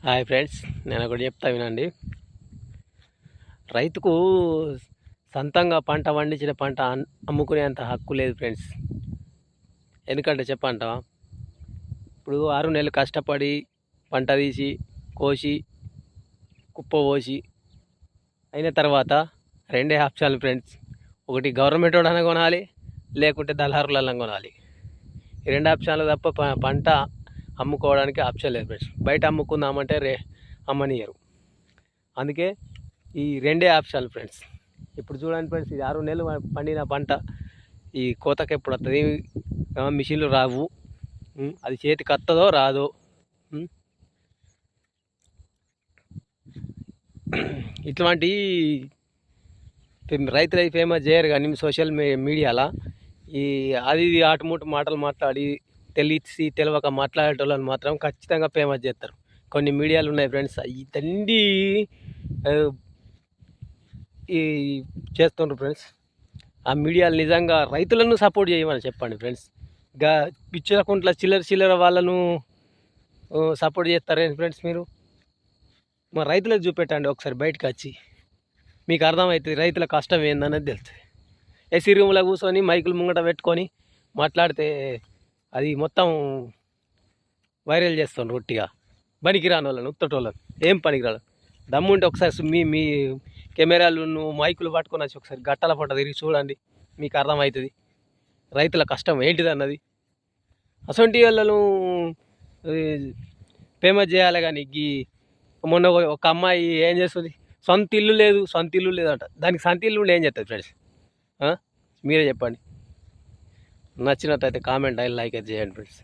Hi friends, నేను ఒకటి చెప్తా వినండి. రైతుకు సొంతంగా పంట పండించిన పంట అమ్ముకునేంత హక్కు లేదు ఫ్రెండ్స్. ఎందుకంటే చెప్పంటావా, ఇప్పుడు 6 నెలలు కష్టపడి పంట తీసి కోసి కుప్ప పోసి అయిన తర్వాత రెండే ఆప్షన్లు ఫ్రెండ్స్. ఒకటి గవర్నమెంట్ వాడన కొనాలి, లేకుంటే దళారులన్నా కొనాలి. ఈ రెండు ఆప్షన్లు తప్ప పంట అమ్ముకోవడానికి ఆప్షన్ లేదు ఫ్రెండ్స్. బయట అమ్ముకుందామంటే అమ్మనియరు. అందుకే ఈ రెండే ఆప్షన్లు ఫ్రెండ్స్. ఇప్పుడు చూడండి ఫ్రెండ్స్, ఇది 6 నెలలు పండిన పంట ఈ కోతకి ఎప్పుడు వస్తుంది? మిషన్లు రావు, అది చేతికి వస్తుందో రాదో. ఇట్లాంటి రైతులు అయితే ఫేమస్ చేయరు, కానీ సోషల్ మీడియాలో ఈ అది ఆటుమూటు మాటలు మాట్లాడి తెలియక మాట్లాడేటోళ్ళని మాత్రం ఖచ్చితంగా ఫేమస్ చేస్తారు. కొన్ని మీడియాలు ఉన్నాయి ఫ్రెండ్స్, ఈ తండి ఈ చేస్తుండ్రు ఫ్రెండ్స్. ఆ మీడియాలు నిజంగా రైతులను సపోర్ట్ చేయమని చెప్పండి ఫ్రెండ్స్. ఇంకా పిచ్చకుంట్ల చిల్లర వాళ్ళను సపోర్ట్ చేస్తారేంటి ఫ్రెండ్స్ మీరు? మా రైతులకు చూపెట్టండి ఒకసారి, బయటకు వచ్చి మీకు అర్థమవుతుంది రైతుల కష్టం ఏందనేది తెలుస్తుంది. ఏసీ రూమ్లో కూర్చొని మైకులు ముంగట పెట్టుకొని మాట్లాడితే అది మొత్తం వైరల్ చేస్తుండ్రు. రొట్టిగా పనికిరాని వాళ్ళని, ఉత్తటోళ్ళని, ఏం పనికిరాడు. దమ్ముంటే ఒకసారి మీ కెమెరాలు మైకులు పట్టుకొని వచ్చి ఒకసారి గట్టల పట్ట తిరిగి చూడండి, మీకు అర్థమవుతుంది రైతుల కష్టం ఏంటిది అన్నది. అసొంటి వాళ్ళను ఫేమస్ చేయాలి. కానీ మొన్న ఒక అమ్మాయి ఏం చేస్తుంది, సొంత ఇల్లు లేదంట. దానికి సొంత ఇల్లు ఉండి ఏం చేస్తుంది ఫ్రెండ్స్? మీరే చెప్పండి. నచ్చినట్టయితే కామెంట్ లైక్ అయితే చేయండి ఫ్రెండ్స్.